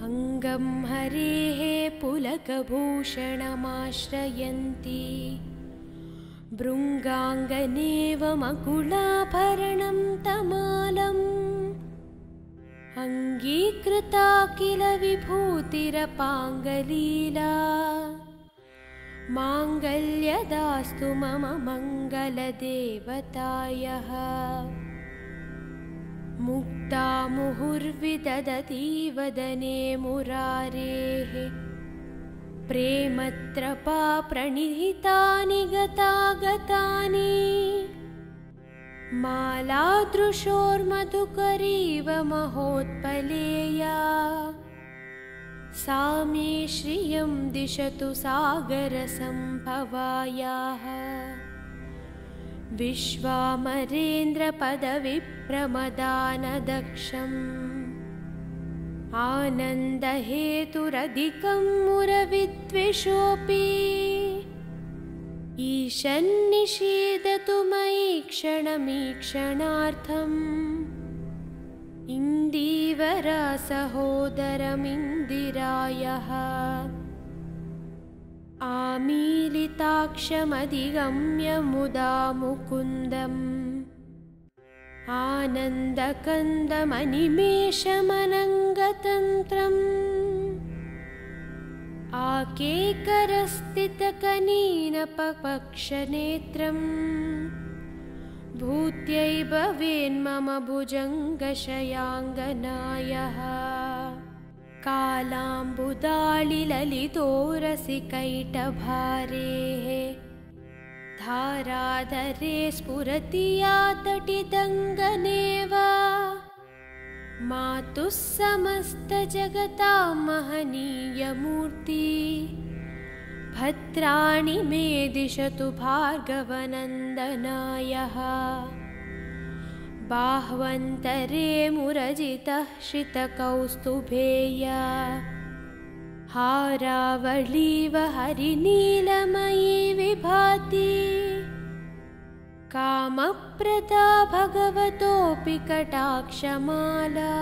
अंगं हरेः पुलकभूषणमाश्रयन्ती भृङ्गाङ्गनेव मकुलाभरणं तमालम् अङ्गीकृता किल विभूतिरपाङ्गलीला माङ्गल्यदास्तु मम मङ्गलदेवतायः मुक्ता मुहुर्विदधती वदने मुरारेः प्रेमत्रपा प्रणिहितानि गतागतानि मालादृशोर्मधुकरीव महोत्पलेया सा मे श्रियं दिशतु सागरसम्भवायाः विश्वामरेन्द्रपदविप्रमदानदक्षम् आनन्दहेतुरधिकं मुरविद्विषोऽपि ईशन्निषीदतु मयि क्षणमीक्षणार्थम् इन्दीवरसहोदरमिन्दिरायः आमीलिताक्षमधिगम्य मुदा मुकुन्दम् आनन्दकन्दमनिमेषमनङ्गतन्त्रम् आकेकरस्थितकनीनपक्षनेत्रम् भूत्यै भवेन्मम भुजङ्गशयाङ्गनायः कालाम्बुदाळिललितोरसिकैटभारेः धाराधरे स्फुरति या तटिदङ्गनेव मातुः समस्तजगतां महनीयमूर्ति भद्राणि मे दिशतु भार्गवनन्दनायः बाह्वन्तरे मुरजितः श्रितकौस्तुभेया हारावळीव हरिनीलमयी विभाति कामप्रदा भगवतोऽपि कटाक्षमाला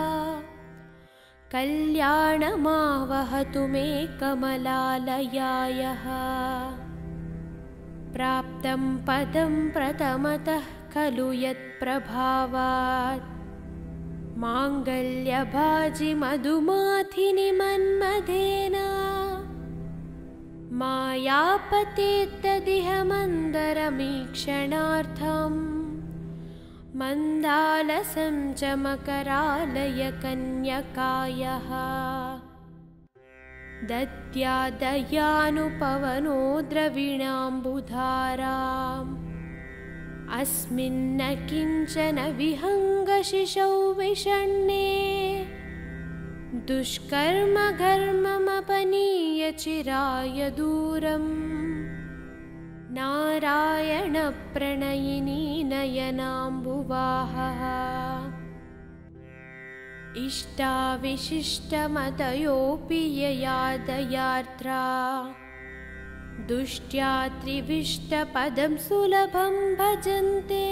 कल्याणमावहतु मे कमलालयायः प्राप्तं पदं प्रथमतः खलु यत्प्रभावात् माङ्गल्यभाजि मधुमाथिनि मन्मथेन मायापतेत्तदिह मन्दरमीक्षणार्थम् मन्दालसं च मकरालय कन्यकायः दद्यादयानुपवनो द्रविणाम्बुधाराम् अस्मिन्न किञ्चन विहङ्गशिशौ विषण्णे दुष्कर्मघर्ममपनीय चिराय दूरम् नारायणप्रणयिनी नयनाम्बुवाहः इष्टाविशिष्टमतयोऽपि यया दयार्द्रा दुष्ट्या त्रिविष्टपदं सुलभं भजन्ते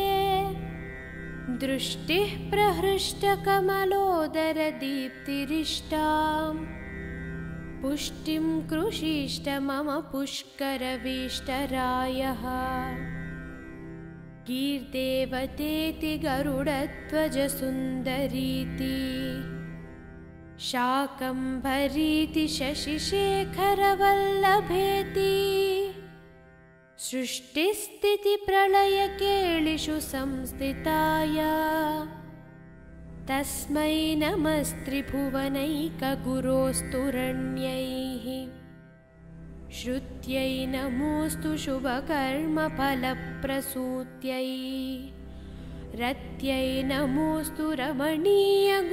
दृष्टिः प्रहृष्टकमलोदरदीप्तिरिष्टाम् पुष्टिं कृषीष्ट मम पुष्करवीष्टरायः गीर्देवतेति गरुडध्वजसुन्दरीति शाकम्भरीति शशिशेखरवल्लभेति सृष्टिस्थितिप्रलयकेलिषु संस्थिताय तस्मै नमस्त्रिभुवनैकगुरोस्तुरण्यैः श्रुत्यै नमोऽस्तु शुभकर्मफलप्रसूत्यै रत्यै नमोऽस्तु रमणीयगुणार्णवायै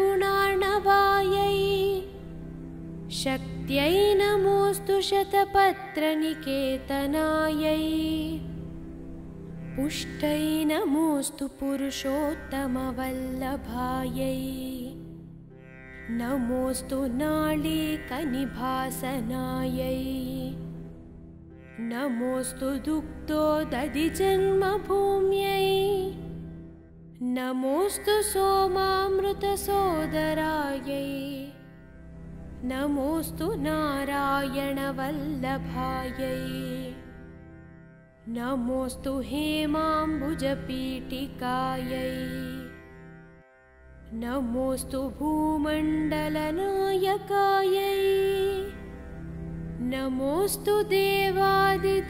शक्त्यै नमोऽस्तु शतपत्रनिकेतनायै पुष्टै नमोऽस्तु पुरुषोत्तमवल्लभायै नमोऽस्तु नाळीकनिभासनायै नमोऽस्तु दुग्धोदधिजन्मभूम्यै नमोऽस्तु सोमामृतसोदरायै नमोऽस्तु नारायणवल्लभायै नमोऽस्तु हेमाम्बुजपीठिकायै नमोऽस्तु भूमण्डलनायकायै नमोऽस्तु देवादिदेवपरायै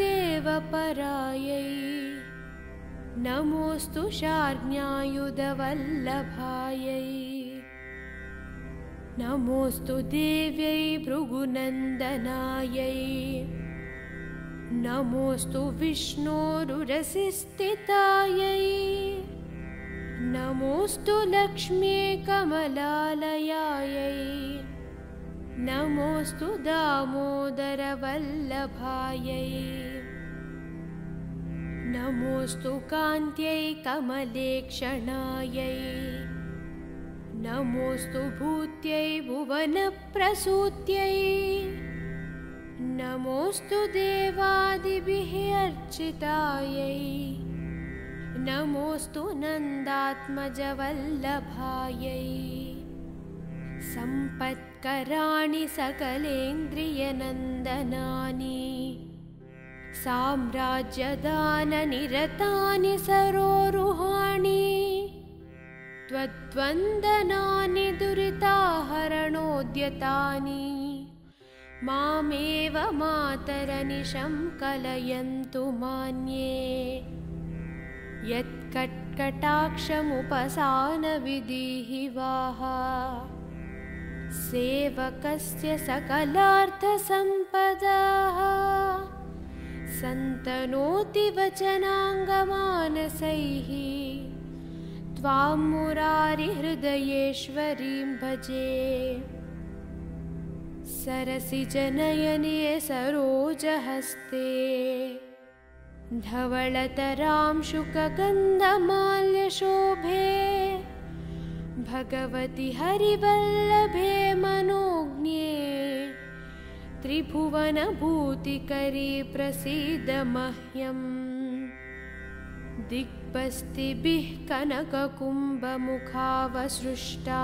नमोऽस्तु शार्ङ्ग्यायुधवल्लभायै नमोऽस्तु देव्यै भृगुनन्दनायै नमोऽस्तु विष्णोरुरसिस्थितायै नमोऽस्तु लक्ष्म्यै कमलालयायै नमोऽस्तु दामोदरवल्लभायै नमोऽस्तु कान्त्यै कमलेक्षणायै नमोऽस्तु भूत्यै भुवनप्रसूत्यै नमोऽस्तु देवादिभिः अर्चितायै नमोऽस्तु नन्दात्मजवल्लभायै सम्पत्कराणि सकलेन्द्रियनन्दनानि साम्राज्यदाननिरतानि सरोरुहाणि त्वद्वन्दनानि दुरिताहरणोद्यतानि मामेव मातरनिशं कलयन्तु मान्ये यत्कट्कटाक्षमुपसानविधिः वाह सेवकस्य सकलार्थसम्पदाः सन्तनोति वचनाङ्गमानसैः त्वां मुरारिहृदयेश्वरीं भजे सरसिजनयने सरोजहस्ते धवलतरां शुकगन्धमाल्यशोभे भगवति हरिवल्लभे मनोज्ञे त्रिभुवनभूतिकरी प्रसीद मह्यम् दिग्बस्तिभिः कनककुम्भमुखावसृष्टा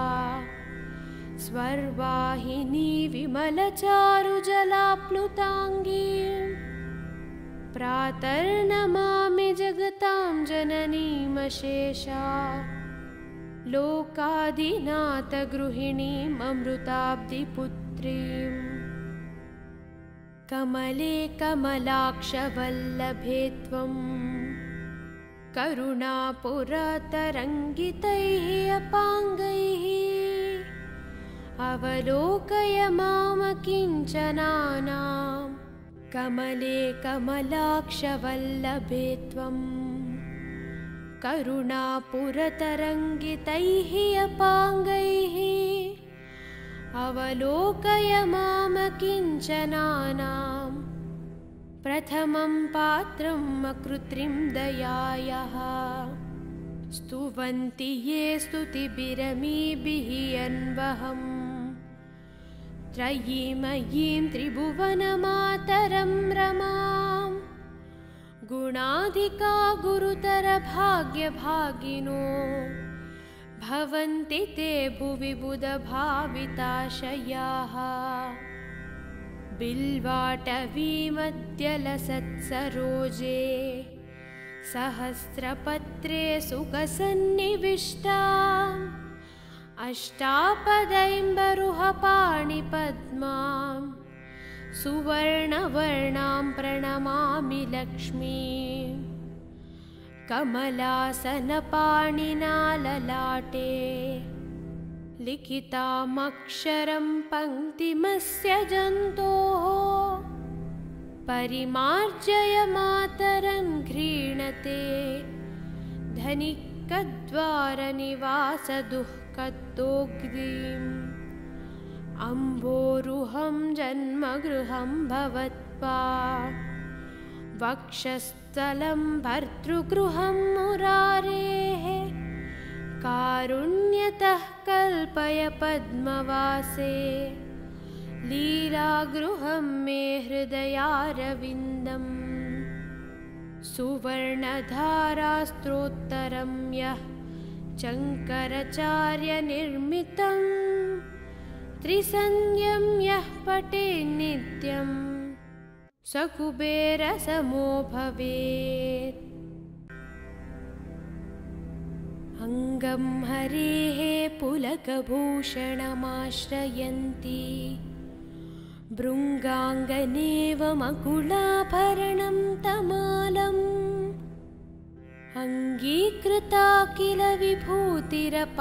स्वर्वाहिनी विमलचारुजलाप्लुताङ्गीं प्रातर्नमामि जगतां जननीमशेषा लोकाधिनाथगृहिणीममृताब्धिपुत्रीं कमले कमलाक्षवल्लभे त्वं करुणापुरतरङ्गितैः अपाङ्गैः अवलोकय मामकिञ्चनानां कमले कमलाक्षवल्लभे त्वं करुणापुरतरङ्गितैः अपाङ्गैः अवलोकय मामकिञ्चनानां प्रथमं पात्रं अकृत्रिं दयायाः स्तुवन्ति ये स्तुतिभिरमीभिः अन्वहम् त्रयीमयीं त्रिभुवनमातरं रमां गुणाधिका गुरुतरभाग्यभागिनो भवन्ति ते भुवि बुधभाविताशयाः बिल्वाटवीमध्यलसत्सरोजे सहस्रपत्रे सुखसन्निविष्टाम् अष्टापदैम्बरुहपाणिपद्मां सुवर्णवर्णां प्रणमामि लक्ष्मीं कमलासनपाणिना ललाटे लिखितामक्षरं पङ्क्तिमस्य जन्तोः परिमार्जय मातरं घ्रीणते धनिकद्वारनिवासदुःखदोग्धिम् अम्भोरुहं जन्मगृहं भवत्वा वक्षस्थलं भर्तृगृहं मुरारेः कारुण्यतः कल्पय पद्मवासे लीलागृहं मे हृदयारविन्दम् सुवर्णधारास्त्रोत्तरं यः शङ्कराचार्यनिर्मितं त्रिसन्ध्यं यः पठेन्नित्यं स कुबेरसमो भवेत्। अङ्गं हरेः पुलकभूषणमाश्रयन्ती भृङ्गाङ्गनेव मकुलाभरणं तमालम् अङ्गीकृता किल विभूतिरपाङ्गलीला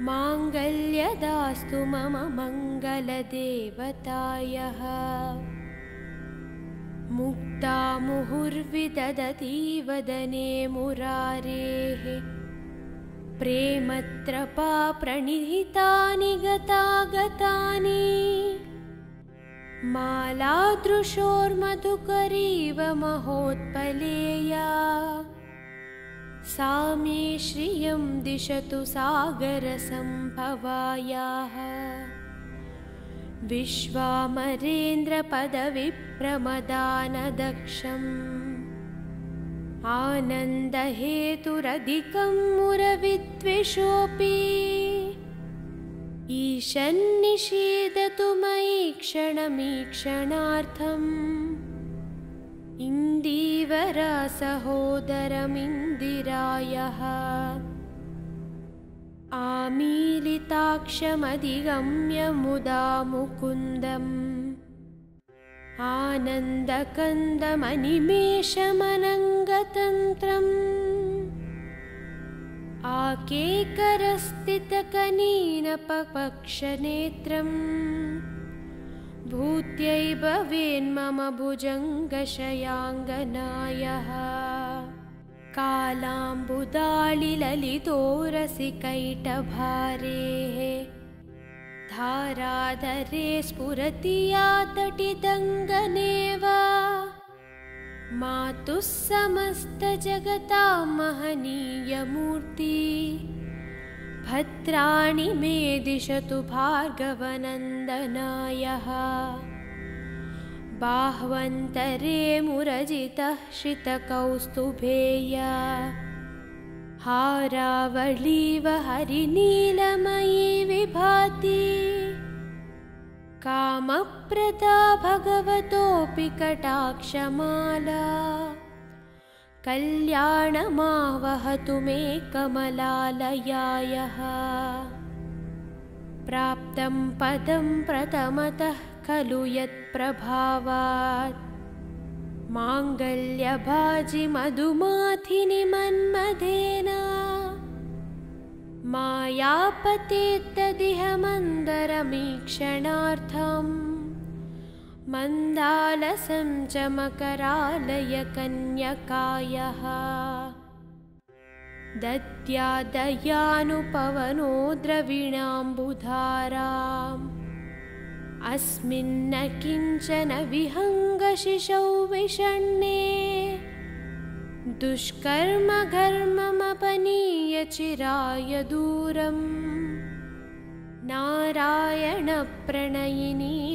माङ्गल्यदास्तु मम मङ्गलदेवतायः। मुक्ता मुहुर्विदधती वदने मुरारेः प्रेमत्रपा प्रणिहितानि गतागतानि मालादृशोर्मधुकरीव महोत्पलेया सा मे श्रियं दिशतु सागरसम्भवायाः। विश्वामरेन्द्रपदविप्रमदानदक्षम् आनन्दहेतुरधिकं मुरविद्विषोऽपि ईशन्निषीदतु मयि क्षणमीक्षणार्थम् इन्दीवरसहोदरमिन्दिरायः। आमीलिताक्षमधिगम्य मुदा मुकुन्दम् आनन्दकन्दमनिमेषमनङ्गतन्त्रम् आकेकरस्थितकनीनपक्षनेत्रम् भूत्यै भवेन्मम भुजङ्गशयाङ्गनायः। कालाम्बुदाळिललितोरसिकैटभारेः धाराधरे स्फुरति या तटिदङ्गनेव मातुः समस्तजगतां महनीयमूर्ति भद्राणि मे दिशतु भार्गवनन्दनायः। बाह्वन्तरे मुरजितः श्रितकौस्तुभेया हारावळीव हरिनीलमयी विभाति कामप्रदा भगवतोऽपि कटाक्षमाला कल्याणमावहतु मे कमलालयायः। प्राप्तं पदं प्रथमतः खलु यत्प्रभावात् माङ्गल्यभाजि मधुमाथिनि मन्मथेन मायापतेत्तदिह मन्दरमीक्षणार्थम् मन्दालसं च मकरालय कन्यकायः। दद्यादयानुपवनो द्रविणाम्बुधाराम् अस्मिन्न किञ्चन विहङ्गशिशौ विषण्णे दुष्कर्मघर्ममपनीय चिराय दूरम् नारायणप्रणयिनी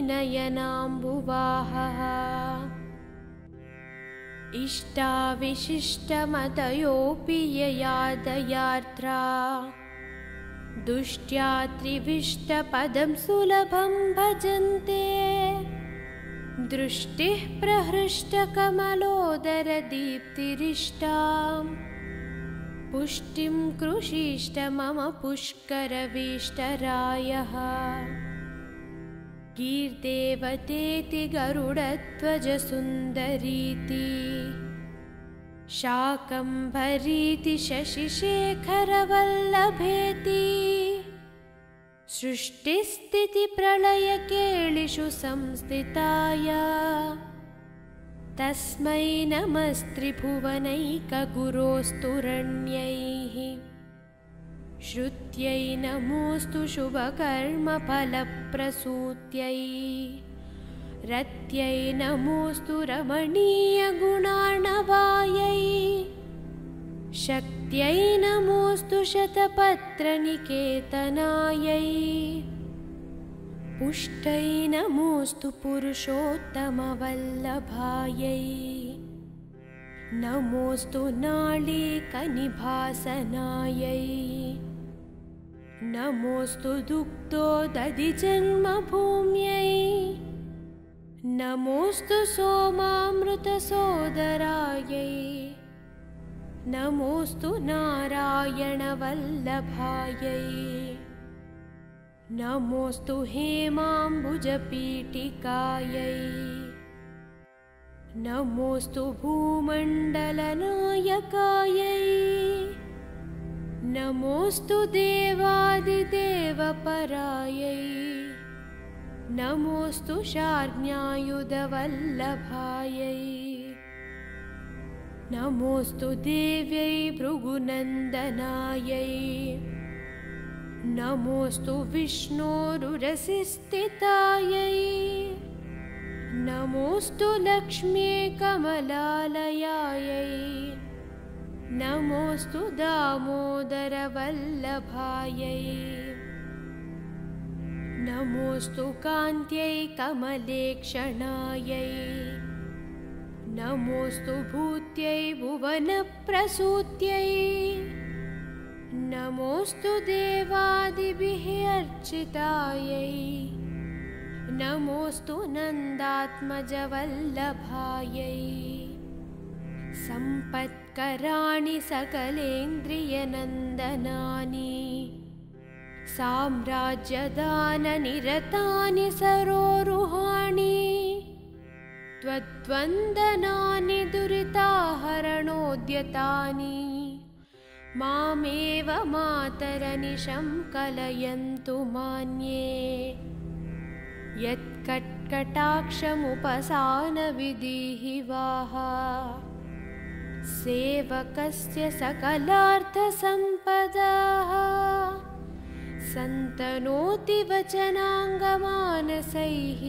नयनाम्बुवाहः। इष्टाविशिष्टमतयोऽपि यया दयार्द्रा दुष्ट्या त्रिविष्टपदं सुलभं भजन्ते दृष्टिः प्रहृष्टकमलोदरदीप्तिरिष्टाम् पुष्टिं कृषीष्ट मम पुष्करवीष्टरायः। गीर्देवतेति गरुडध्वजसुन्दरीति शाकम्भरीति शशिशेखरवल्लभेति सृष्टिस्थितिप्रलयकेलिषु संस्थिताय तस्मै नमस्त्रिभुवनैकगुरोस्तुरण्यैः। श्रुत्यै नमोऽस्तु शुभकर्मफलप्रसूत्यै रत्यै नमोऽस्तु रमणीयगुणार्णवायै शक्त्यै नमोऽस्तु शतपत्रनिकेतनायै पुष्टै नमोऽस्तु पुरुषोत्तमवल्लभायै नमोऽस्तु नाळीकनिभासनायै नमोऽस्तु दुग्धोदधिजन्मभूम्यै नमोऽस्तु सोमामृतसोदरायै नमोऽस्तु नारायणवल्लभायै नमोऽस्तु हेमाम्बुजपीठिकायै नमोऽस्तु भूमण्डलनायकायै नमोऽस्तु देवादिदेवपरायै नमोऽस्तु शार्ङ्ग्यायुधवल्लभायै नमोऽस्तु देव्यै भृगुनन्दनायै नमोऽस्तु विष्णोरुरसिस्थितायै नमोऽस्तु लक्ष्म्यै कमलालयायै नमोऽस्तु दामोदरवल्लभायै नमोऽस्तु कान्त्यै कमलेक्षणायै नमोऽस्तु भूत्यै भुवनप्रसूत्यै नमोऽस्तु देवादिभिः अर्चितायै नमोऽस्तु नन्दात्मजवल्लभायै सम्पत्कराणि सकलेन्द्रियनन्दनानि साम्राज्यदाननिरतानि सरोरुहाणि त्वद्वन्दनानि दुरिताहरणोद्यतानि मामेव मातरनिशं कलयन्तु मान्ये यत्कट्कटाक्षमुपसानविधिः वाह सेवकस्य सकलार्थसम्पदाः सन्तनोति वचनाङ्गमानसैः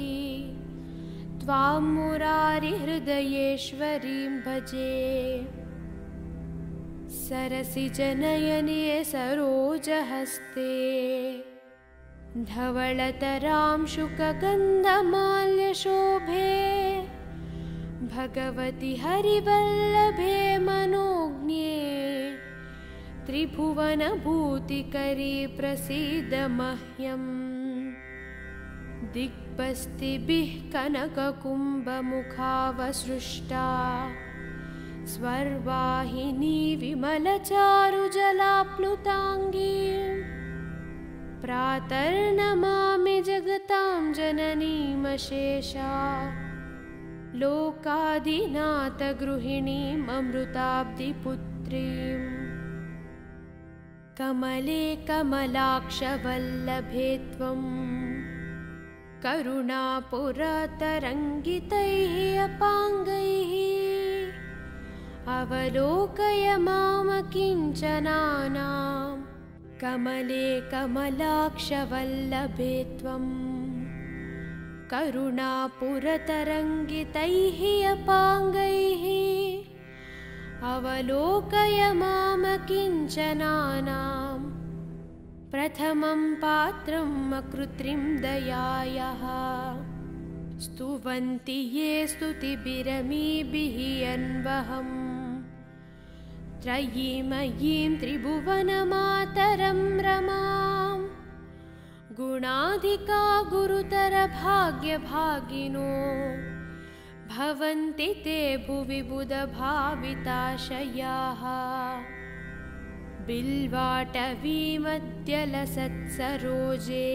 त्वां मुरारिहृदयेश्वरीं भजे सरसिजनयने सरोजहस्ते धवलतरां शुकगन्धमाल्यशोभे भगवति हरिवल्लभे मनोज्ञे त्रिभुवनभूतिकरी प्रसीद मह्यम् दिग्बस्तिभिः कनककुम्भमुखावसृष्टा स्वर्वाहिनी विमलचारुजलाप्लुताङ्गीं प्रातर्नमामि जगतां जननीमशेषा लोकादिनाथगृहिणीममृताब्धिपुत्रीं कमले कमलाक्षवल्लभे त्वं करुणापुरतरङ्गितैः अपाङ्गैः अवलोकय मामकिञ्चनानां कमले कमलाक्षवल्लभे त्वं करुणापुरतरङ्गितैः अपाङ्गैः अवलोकय मामकिञ्चनानां प्रथमं पात्रं अकृत्रिं दयायाः स्तुवन्ति ये स्तुतिभिरमीभिः अन्वहम् त्रयीमयीं त्रिभुवनमातरं रमां गुणाधिका गुरुतरभाग्यभागिनो भवन्ति ते भुवि बुधभाविताशयाः बिल्वाटवीमध्यलसत्सरोजे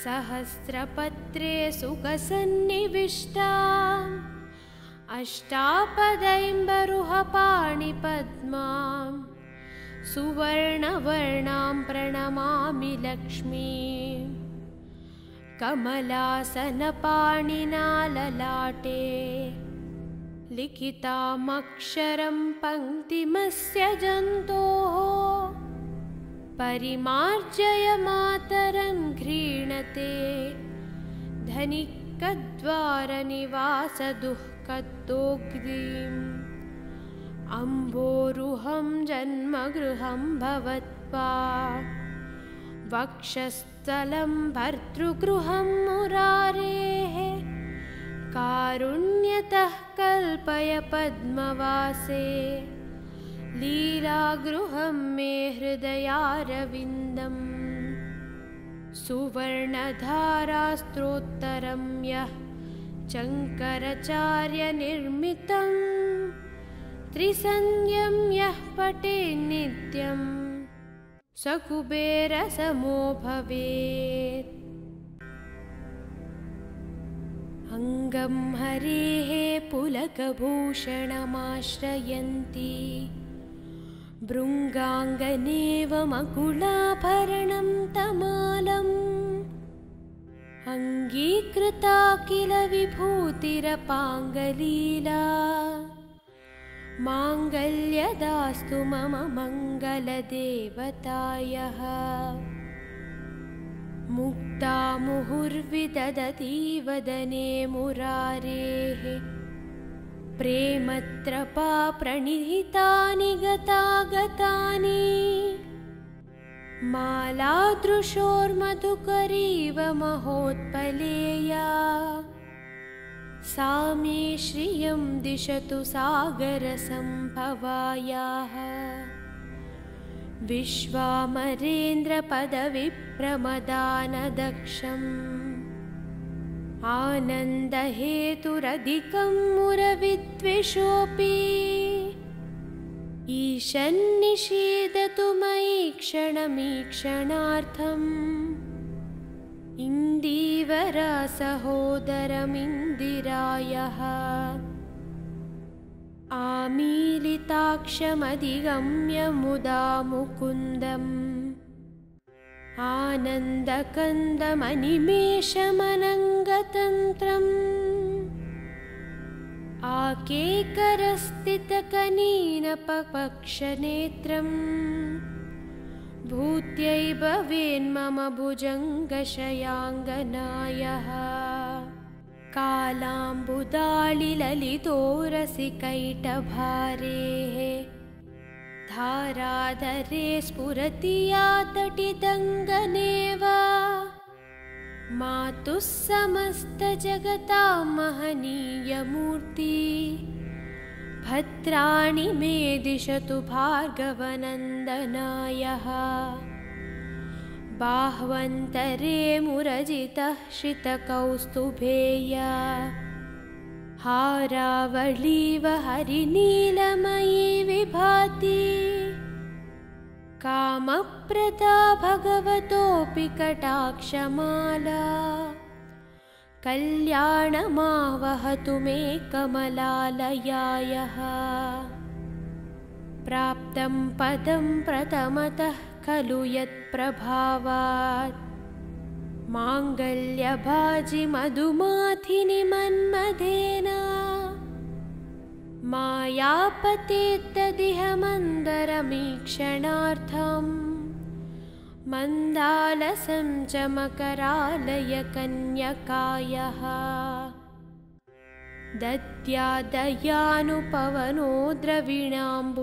सहस्रपत्रे सुखसन्निविष्टाम् अष्टापदैम्बरुहपाणिपद्मां सुवर्णवर्णां प्रणमामि लक्ष्मीं कमलासनपाणिना ललाटे लिखितामक्षरं पङ्क्तिमस्य जन्तोः परिमार्जय मातरं घ्रीणते धनिकद्वारनिवासदुःखदोग्रीम् अम्भोरुहं जन्मगृहं भवत्वा वक्षस्थलं भर्तृगृहं मुरारेः कारुण्यतः कल्पय पद्मवासे लीलागृहं मे हृदयारविन्दम् सुवर्णधारास्त्रोत्तरं यः शङ्कराचार्यनिर्मितं त्रिसन्ध्यं यः पठेन्नित्यं स कुबेरसमो भवेत्। अङ्गं हरेः पुलकभूषणमाश्रयन्ती भृङ्गाङ्गनेव मकुलाभरणं तमालम् अङ्गीकृता किल विभूतिरपाङ्गलीला माङ्गल्यदास्तु मम मङ्गलदेवतायः। मुक्ता मुहुर्विदधती वदने मुरारेः प्रेमत्रपा प्रणिहितानि गतागतानि मालादृशोर्मधुकरीव महोत्पलेया सा मे श्रियं दिशतु सागरसम्भवायाः। विश्वामरेन्द्रपदविप्रमदानदक्षम् आनन्दहेतुरधिकं मुरविद्विषोऽपि ईशन्निषीदतु मयि क्षणमीक्षणार्थम् इन्दीवरसहोदरमिन्दिरायः। आमीलिताक्षमधिगम्य मुदा मुकुन्दम् आनन्दकन्दमनिमेषमनङ्गतन्त्रम् आकेकरस्थितकनीनपक्षनेत्रम् भूत्यै भवेन्मम भुजङ्गशयाङ्गनायः। कालाम्बुदाळिललितोरसिकैटभारेः धाराधरे स्फुरति या तटिदङ्गनेव मातुः समस्तजगतां महनीयमूर्ति भद्राणि मे दिशतु भार्गवनन्दनायः। बाह्वन्तरे मुरजितः श्रितकौस्तुभेया हारावळीव हरिनीलमयी विभाति कामप्रदा भगवतोऽपि कटाक्षमाला कल्याणमावहतु मे कमलालयायः। प्राप्तं पदं प्रथमतः खलु यत्प्रभावात् माङ्गल्यभाजि मधुमाथिनि मन्मथेन मायापतेत्तदिह मन्दरमीक्षणार्थम् मन्दालसं च मकरालय कन्यकायः। दद्यादयानुपवनो द्रविणाम्बुधाराम्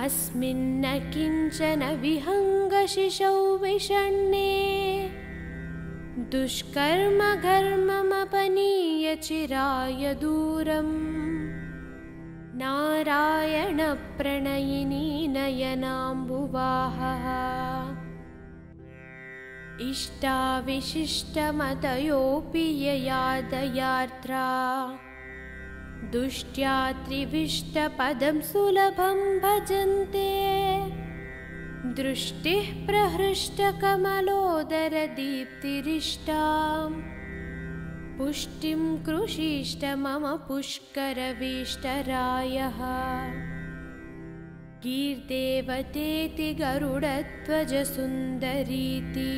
अस्मिन्न किञ्चन विहङ्गशिशौ विषण्णे दुष्कर्मघर्ममपनीय चिराय दूरम् नारायणप्रणयिनी नयनाम्बुवाहः। इष्टाविशिष्टमतयोऽपि यया दयार्द्रा दुष्ट्या त्रिविष्टपदं सुलभं भजन्ते दृष्टिः प्रहृष्टकमलोदरदीप्तिरिष्टाम् पुष्टिं कृषीष्ट मम पुष्करवीष्टरायः। गीर्देवतेति गरुडध्वजसुन्दरीति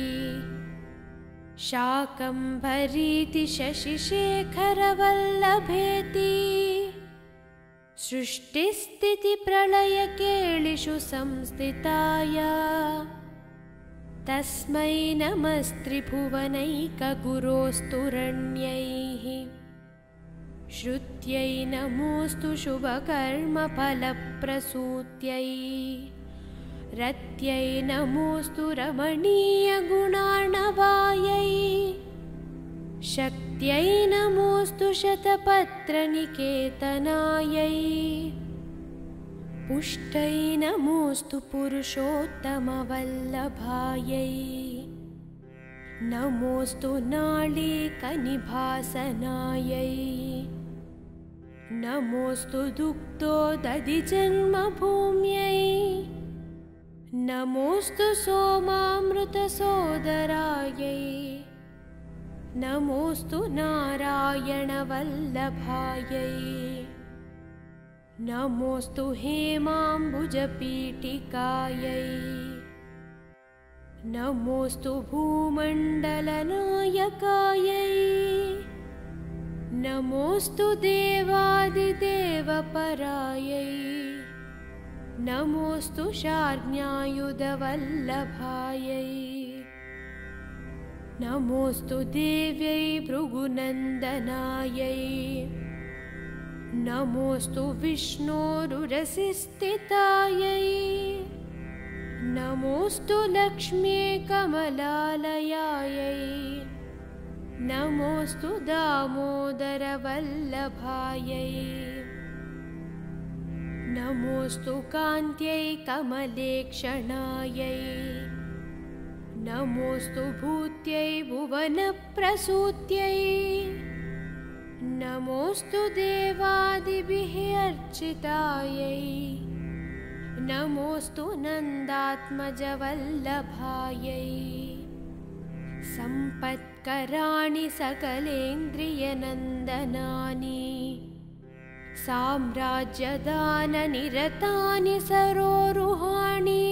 शाकम्भरीति शशिशेखरवल्लभेति सृष्टिस्थितिप्रलयकेलिषु संस्थिताय तस्मै नमस्त्रिभुवनैकगुरोस्तुरण्यैः। श्रुत्यै नमोऽस्तु शुभकर्मफलप्रसूत्यै रत्यै नमोऽस्तु रमणीयगुणार्णवायै शक्त्यै नमोऽस्तु शतपत्रनिकेतनायै पुष्टै नमोऽस्तु पुरुषोत्तमवल्लभायै नमोऽस्तु नाळीकनिभासनायै नमोऽस्तु दुग्धोदधिजन्मभूम्यै नमोऽस्तु सोमामृतसोदरायै नमोऽस्तु नारायणवल्लभायै नमोऽस्तु हेमाम्बुजपीठिकायै नमोऽस्तु भूमण्डलनायकायै नमोऽस्तु देवादिदेवपरायै नमोऽस्तु शार्ङ्ग्यायुधवल्लभायै नमोऽस्तु देव्यै भृगुनन्दनायै नमोऽस्तु विष्णोरुरसिस्थितायै नमोऽस्तु लक्ष्म्यै कमलालयायै नमोऽस्तु दामोदरवल्लभायै नमोऽस्तु कान्त्यै कमलेक्षणायै नमोऽस्तु भूत्यै भुवनप्रसूत्यै नमोऽस्तु देवादिभिः अर्चितायै नमोऽस्तु नन्दात्मजवल्लभायै सम्पत्कराणि सकलेन्द्रियनन्दनानि साम्राज्यदाननिरतानि सरोरुहाणि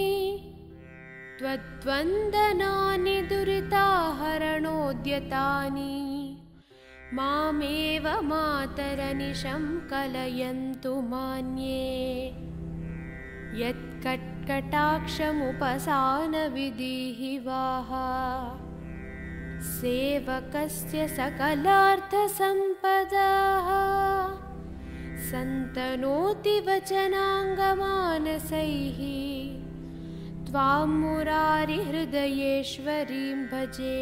त्वद्वन्दनानि दुरिताहरणोद्यतानि मामेव मातरनिशं कलयन्तु मान्ये यत्कट्कटाक्षमुपसानविधिः वाह सेवकस्य सकलार्थसम्पदाः सन्तनोति वचनाङ्गमानसैः त्वां मुरारिहृदयेश्वरीं भजे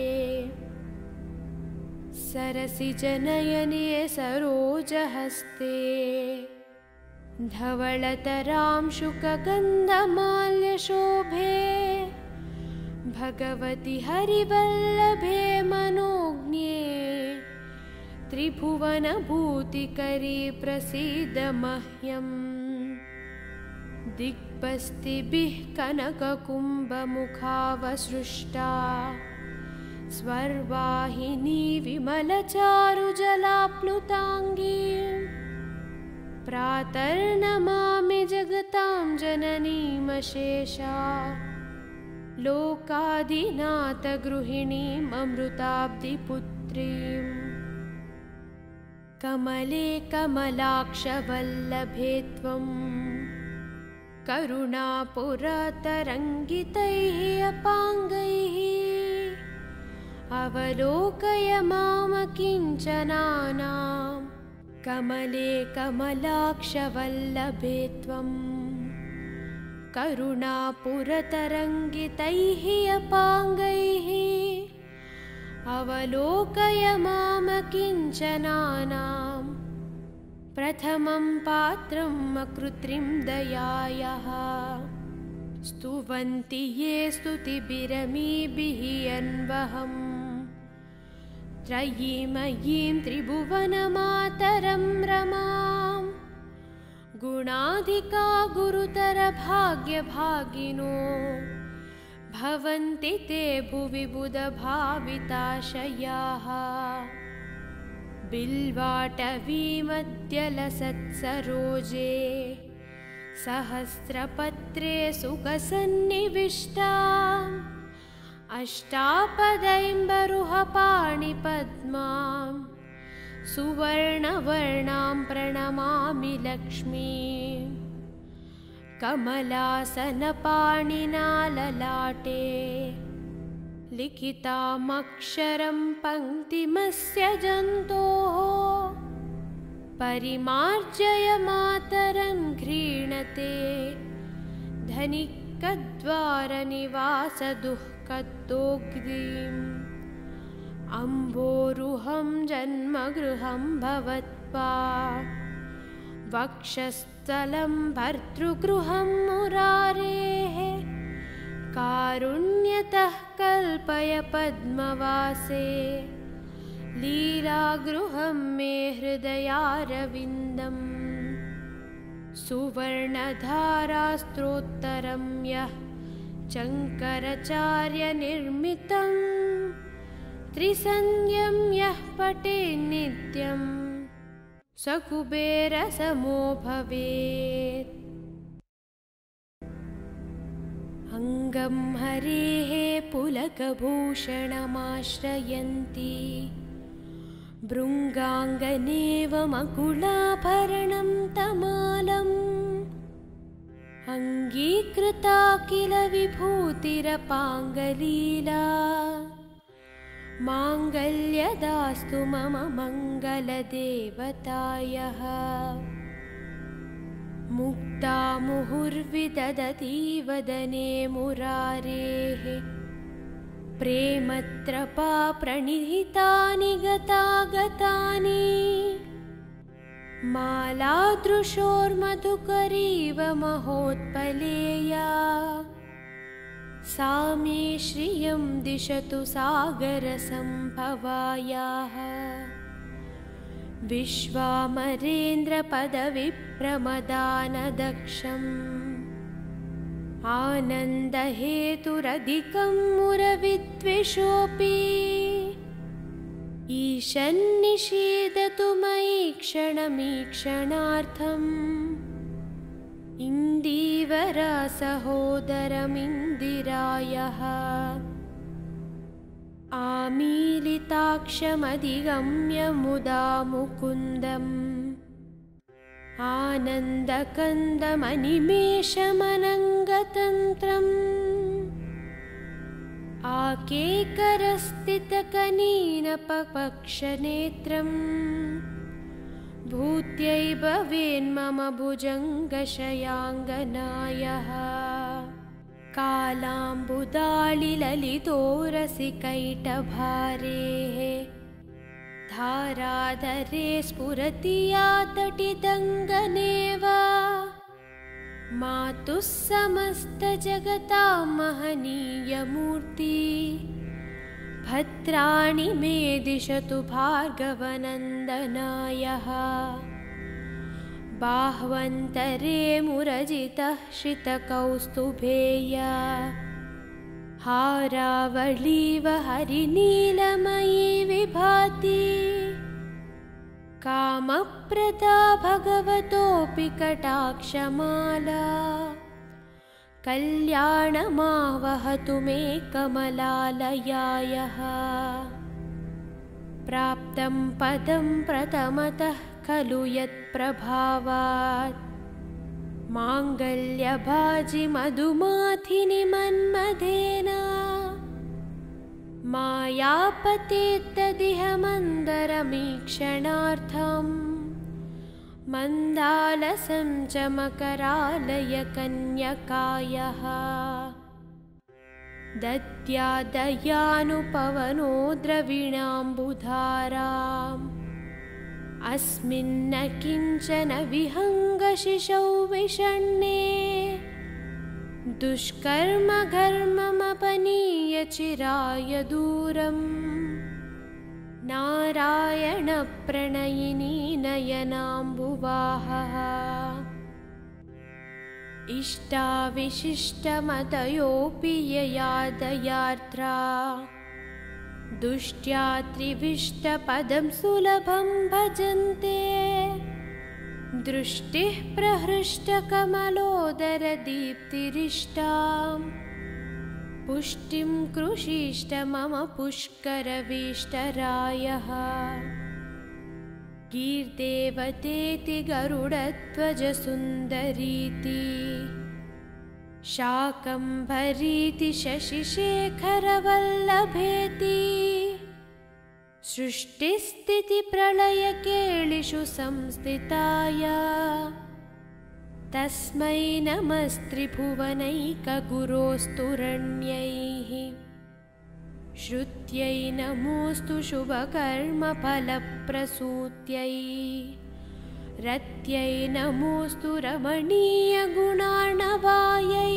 सरसिजनयने सरोजहस्ते धवलतरां शुकगन्धमाल्यशोभे भगवति हरिवल्लभे मनोज्ञे त्रिभुवनभूतिकरी प्रसीद मह्यम् दिग्बस्तिभिः कनककुम्भमुखावसृष्टा स्वर्वाहिनी विमलचारुजलाप्लुताङ्गीं प्रातर्नमामि जगतां जननीमशेषा लोकाधिनाथगृहिणीममृताब्धिपुत्रीं कमले कमलाक्षवल्लभे त्वं करुणापुरतरङ्गितैः अपाङ्गैः अवलोकय मामकिञ्चनानां कमले कमलाक्षवल्लभे त्वं करुणापुरतरङ्गितैः अपाङ्गैः अवलोकय मामकिञ्चनानां प्रथमं पात्रम् अकृत्रिं दयायाः स्तुवन्ति ये स्तुतिभिरमीभिः अन्वहम् त्रयीमयीं त्रिभुवनमातरं रमां गुणाधिका गुरुतरभाग्यभागिनो भवन्ति ते भुवि बुधभाविताशयाः बिल्वाटवीमध्यलसत्सरोजे सहस्रपत्रे सुखसन्निविष्टाम् अष्टापदैम्बरुहपाणिपद्मां सुवर्णवर्णां प्रणमामि लक्ष्मीं कमलासनपाणिना ललाटे लिखितामक्षरं पङ्क्तिमस्य जन्तोः परिमार्जय मातरं घ्रीणते धनिकद्वारनिवासदुःखदोग्धिम् अम्भोरुहं जन्मगृहं भवत्वा वक्षस्थले स्थलं भर्तृगृहं मुरारेः कारुण्यतः कल्पय पद्मवासे लीलागृहं मे हृदयारविन्दम् सुवर्णधारास्त्रोत्तरं यः शङ्कराचार्यनिर्मितं त्रिसन्ध्यं यः पठेन्नित्यं स कुबेरसमो भवेत्। अङ्गं हरेः पुलकभूषणमाश्रयन्ती भृङ्गाङ्गनेव मकुलाभरणं तमालम् अङ्गीकृता किल विभूतिरपाङ्गलीला माङ्गल्यदास्तु मम मङ्गलदेवतायः। मुक्ता मुहुर्विदधती वदने मुरारेः प्रेमत्रपा प्रणिहितानि गतागतानि मालादृशोर्मधुकरीव महोत्पलेया सा मे श्रियं दिशतु सागरसम्भवायाः। विश्वामरेन्द्रपदविप्रमदानदक्षम् आनन्दहेतुरधिकं मुरविद्विषोऽपि ईशन्निषीदतु मयि क्षणमीक्षणार्थम् इन्दीवरसहोदरमिन्दिरायः। आमीलिताक्षमधिगम्य मुदा मुकुन्दम् आनन्दकन्दमनिमेषमनङ्गतन्त्रम् आकेकरस्थितकनीनपक्षनेत्रम् भूत्यै भवेन्मम भुजङ्गशयाङ्गनायः। कालाम्बुदाळिललितोरसिकैटभारेः धाराधरे स्फुरति या तटिदङ्गनेव मातुः समस्तजगतां महनीयमूर्ति भद्राणि मे दिशतु भार्गवनन्दनायः। बाह्वन्तरे मुरजितः श्रितकौस्तुभेया हारावळीव हरिनीलमयी विभाति कामप्रदा भगवतोऽपि कटाक्षमाला कल्याणमावहतु मे कमलालयायः। प्राप्तं पदं प्रथमतः खलु यत्प्रभावात् माङ्गल्यभाजि मधुमाथिनि मन्मथेन मायापतेत्तदिह मन्दरमीक्षणार्थम् मन्दालसं च मकरालय कन्यकायः। दद्यादयानुपवनो द्रविणाम्बुधाराम् अस्मिन्न किञ्चन विहङ्गशिशौ विषण्णे दुष्कर्मघर्ममपनीय चिराय दूरम् नारायणप्रणयिनी नयनाम्बुवाहः। इष्टाविशिष्टमतयोऽपि यया दयार्द्रा दुष्ट्या त्रिविष्टपदं सुलभं भजन्ते दृष्टिः प्रहृष्टकमलोदरदीप्तिरिष्टाम् पुष्टिं कृषीष्ट मम पुष्करवीष्टरायः। गीर्देवतेति गरुडध्वजसुन्दरीति शाकम्भरीति शशिशेखरवल्लभेति सृष्टिस्थितिप्रलयकेलिषु संस्थिताय तस्मै नमस्त्रिभुवनैकगुरोस्तुरण्यैः। श्रुत्यै नमोऽस्तु शुभकर्मफलप्रसूत्यै रत्यै नमोऽस्तु रमणीयगुणार्णवायै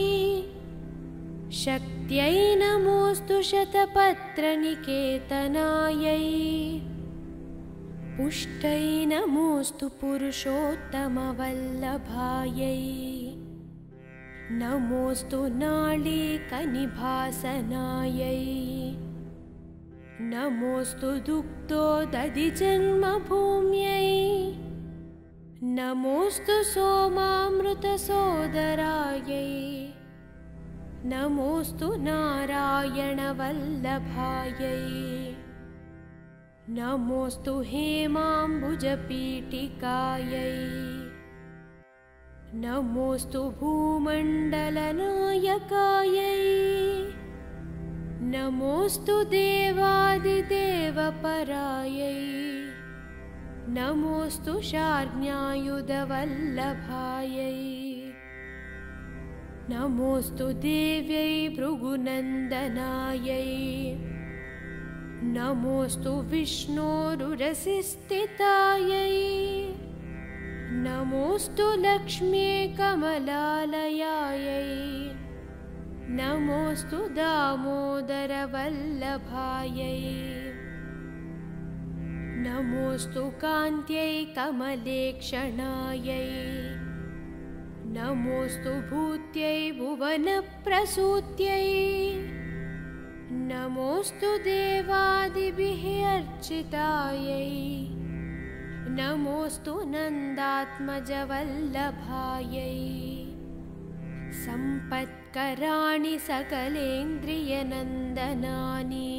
शक्त्यै नमोऽस्तु शतपत्रनिकेतनायै पुष्टै नमोऽस्तु पुरुषोत्तमवल्लभायै नमोऽस्तु नाळीकनिभासनायै नमोऽस्तु दुग्धोदधिजन्मभूम्यै नमोऽस्तु सोमामृतसोदरायै नमोऽस्तु नारायणवल्लभायै नमोऽस्तु हेमाम्बुजपीठिकायै नमोऽस्तु भूमण्डलनायकायै नमोऽस्तु देवादिदेवपरायै नमोऽस्तु शार्ङ्ग्यायुधवल्लभायै नमोऽस्तु देव्यै भृगुनन्दनायै नमोऽस्तु विष्णोरुरसिस्थितायै नमोऽस्तु लक्ष्म्यै कमलालयायै नमोऽस्तु दामोदरवल्लभायै नमोऽस्तु कान्त्यै कमलेक्षणायै नमोऽस्तु भूत्यै भुवनप्रसूत्यै नमोऽस्तु देवादिभिः अर्चितायै नमोऽस्तु नन्दात्मजवल्लभायै सम्पत्कराणि सकलेन्द्रियनन्दनानि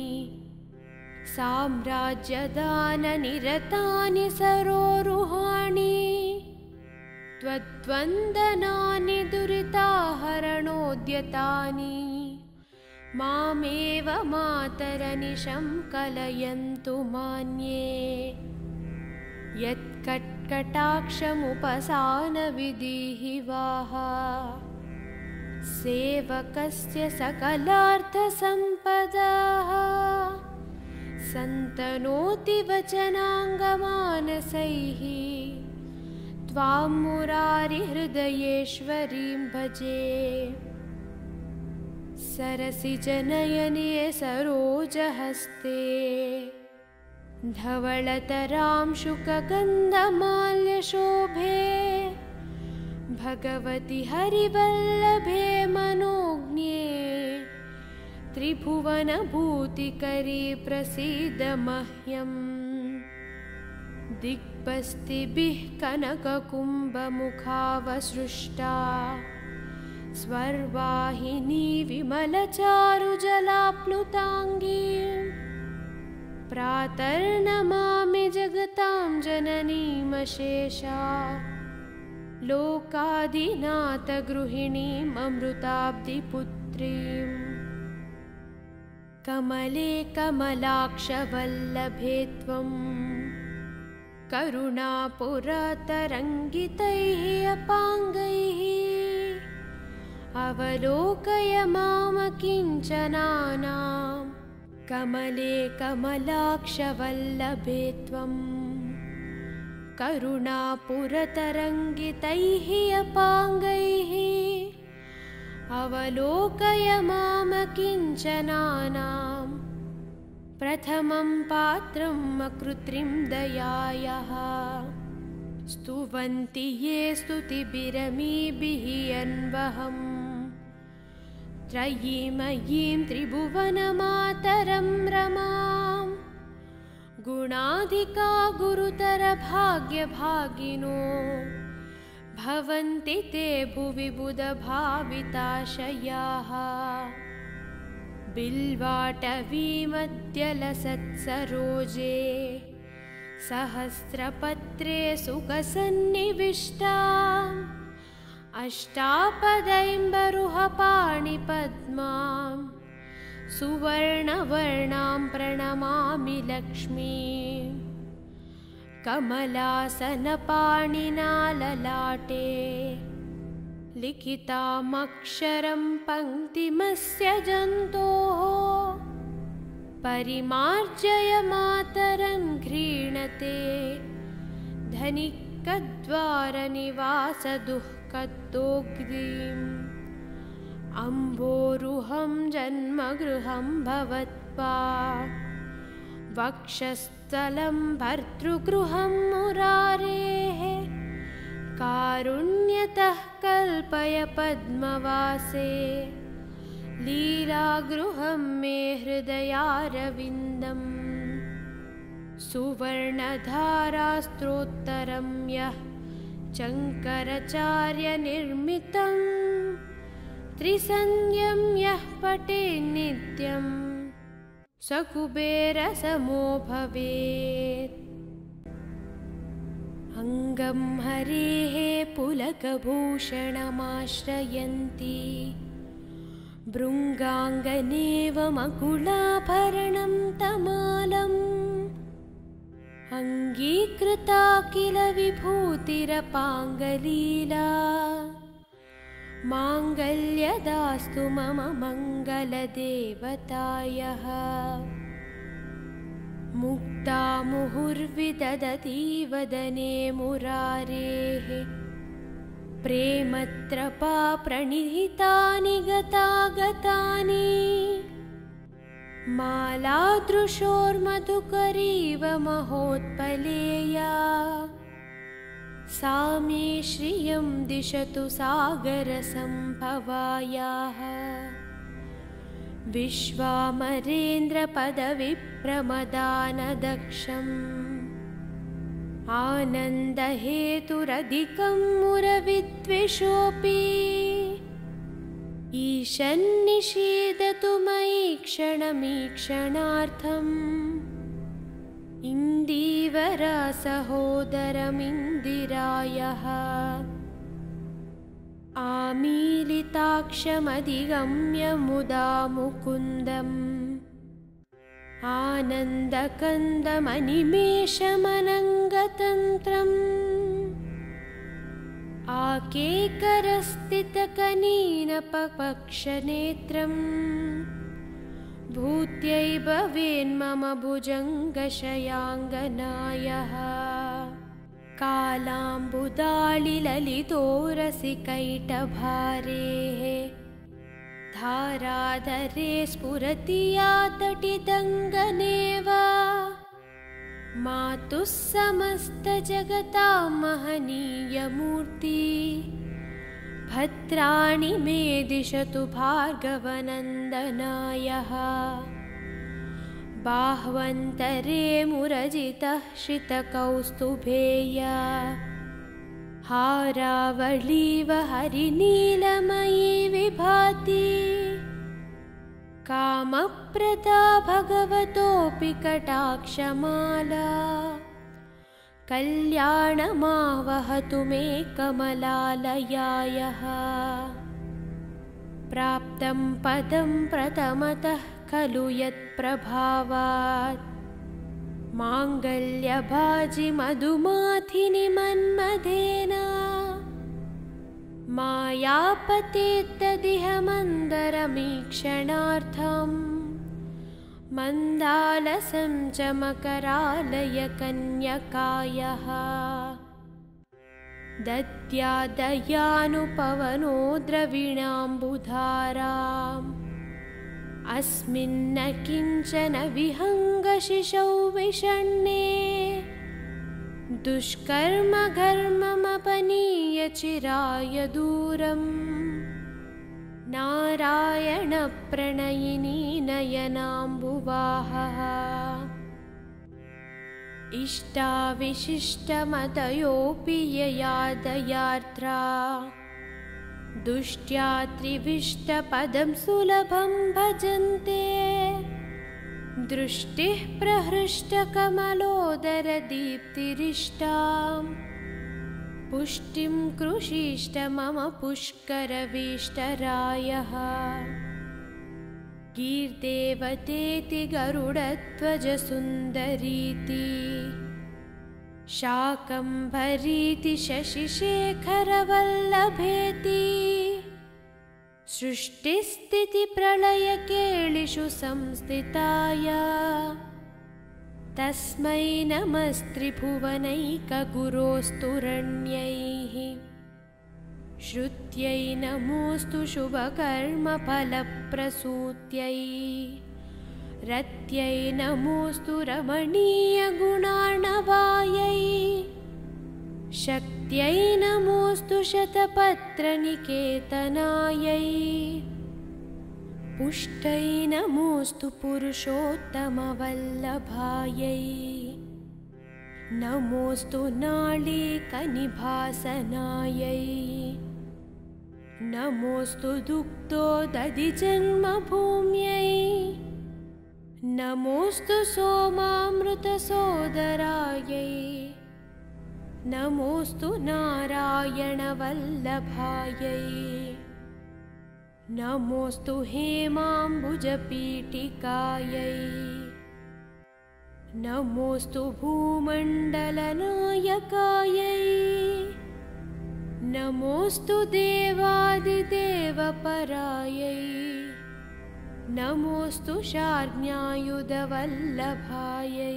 साम्राज्यदाननिरतानि सरोरुहाणि त्वद्वन्दनानि दुरिताहरणोद्यतानि मामेव मातरनिशं कलयन्तु मान्ये यत्कट्कटाक्षमुपसानविधिः वाह सेवकस्य सकलार्थसम्पदाः सन्तनोति वचनाङ्गमानसैः त्वां मुरारिहृदयेश्वरीं भजे सरसिजनयने सरोजहस्ते धवलतरां शुकगन्धमाल्यशोभे भगवति हरिवल्लभे मनोज्ञे त्रिभुवनभूतिकरी प्रसीद मह्यम् दिग्बस्तिभिः कनककुम्भमुखावसृष्टा स्वर्वाहिनी विमलचारुजलाप्लुताङ्गीं प्रातर्नमामि जगतां जननीमशेषा लोकादिनाथगृहिणीममृताब्धिपुत्रीं कमले कमलाक्षवल्लभे त्वं करुणापुरतरङ्गितैः अपाङ्गैः अवलोकय मामकिञ्चनानां कमले कमलाक्षवल्लभे त्वं करुणापुरतरङ्गितैः अपाङ्गैः अवलोकय मामकिञ्चनानां प्रथमं पात्रम् अकृत्रिं दयायाः स्तुवन्ति ये स्तुतिभिरमीभिः अन्वहम् त्रयीमयीं त्रिभुवनमातरं रमां गुणाधिका गुरुतरभाग्यभागिनो भवन्ति ते भुवि बुधभाविताशयाः बिल्वाटवीमध्यलसत्सरोजे सहस्रपत्रे सुखसन्निविष्टाम् अष्टापदैम्बरुहपाणिपद्मां सुवर्णवर्णां प्रणमामि लक्ष्मीं कमलासनपाणिना ललाटे लिखितामक्षरं पङ्क्तिमस्य जन्तोः परिमार्जय मातरं घ्रीणते धनिक कद्वारनिवासदुःखदोग्रीम् अम्भोरुहं जन्मगृहं भवत्वा वक्षस्थलं भर्तृगृहं मुरारेः कारुण्यतः कल्पय पद्मवासे लीलागृहं मे हृदयारविन्दम् सुवर्णधारास्त्रोत्तरं यः शङ्कराचार्यनिर्मितं त्रिसन्ध्यं यः पठेन्नित्यं स कुबेरसमो भवेत्। अङ्गं हरेः पुलकभूषणमाश्रयन्ती भृङ्गाङ्गनेव मकुलाभरणं तमालम् अङ्गीकृता किल विभूतिरपाङ्गलीला माङ्गल्यदास्तु मम मङ्गलदेवतायः। मुक्ता मुहुर्विदधती वदने मुरारेः प्रेमत्रपा प्रणिहितानि गतागतानि मालादृशोर्मधुकरीव महोत्पलेया सा मे श्रियं दिशतु सागरसम्भवायाः। विश्वामरेन्द्रपदविप्रमदानदक्षम् आनन्दहेतुरधिकं मुरविद्विषोऽपि ईशन्निषीदतु मयि क्षणमीक्षणार्थम् इन्दीवरसहोदरमिन्दिरायः। आमीलिताक्षमधिगम्य मुदा मुकुन्दम् आनन्दकन्दमनिमेषमनङ्गतन्त्रम् आकेकरस्थितकनीनपक्षनेत्रम् भूत्यै भवेन्मम भुजङ्गशयाङ्गनायः। कालाम्बुदाळिललितोरसिकैटभारेः धाराधरे स्फुरति या तटिदङ्गनेव मातुः समस्तजगतां महनीयमूर्ति भद्राणि मे दिशतु भार्गवनन्दनायः। बाह्वन्तरे मुरजितः श्रितकौस्तुभेया हारावळीव हरिनीलमयी विभाति कामप्रदा भगवतोऽपि कटाक्षमाला कल्याणमावहतु मे कमलालयायः। प्राप्तं पदं प्रथमतः खलु यत्प्रभावात् माङ्गल्यभाजि मधुमाथिनि मन्मथेन मायापतेत्तदिह मन्दरमीक्षणार्थम् मन्दालसं च मकरालय कन्यकायः। दद्यादयानुपवनो द्रविणाम्बुधाराम् अस्मिन्न किञ्चन विहङ्गशिशौ विषण्णे दुष्कर्मघर्ममपनीय चिराय दूरम् नारायणप्रणयिनी नयनाम्बुवाहः। इष्टाविशिष्टमतयोऽपि यया दयार्द्रा दुष्ट्या त्रिविष्टपदं सुलभं भजन्ते दृष्टिः प्रहृष्टकमलोदरदीप्तिरिष्टाम् पुष्टिं कृषीष्ट मम पुष्करवीष्टरायः। गीर्देवतेति गरुडध्वजसुन्दरीति शाकम्भरीति शशिशेखरवल्लभेति सृष्टिस्थितिप्रलयकेलिषु संस्थिताय तस्मै नमस्त्रिभुवनैकगुरोस्तुरण्यैः श्रुत्यै नमोऽस्तु शुभकर्मफलप्रसूत्यै रत्यै नमोऽस्तु रमणीयगुणार्णवायै शक्त्यै नमोऽस्तु शतपत्रनिकेतनायै पुष्टै नमोऽस्तु पुरुषोत्तमवल्लभायै नमोऽस्तु नाळीकनिभासनायै नमोऽस्तु दुग्धोदधिजन्मभूम्यै नमोऽस्तु सोमामृतसोदरायै नमोऽस्तु नारायणवल्लभायै नमोऽस्तु हेमाम्बुजपीठिकायै नमोऽस्तु भूमण्डलनायकायै नमोऽस्तु देवादिदेवपरायै नमोऽस्तु शार्ङ्ग्यायुधवल्लभायै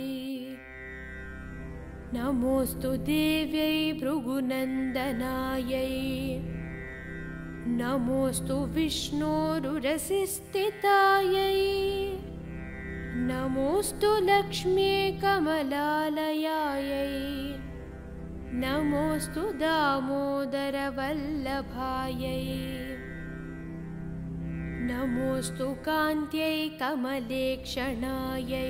नमोऽस्तु देव्यै भृगुनन्दनायै नमोऽस्तु विष्णोरुरसिस्थितायै नमोऽस्तु लक्ष्म्यै कमलालयायै नमोऽस्तु दामोदरवल्लभायै नमोऽस्तु कान्त्यै कमलेक्षणायै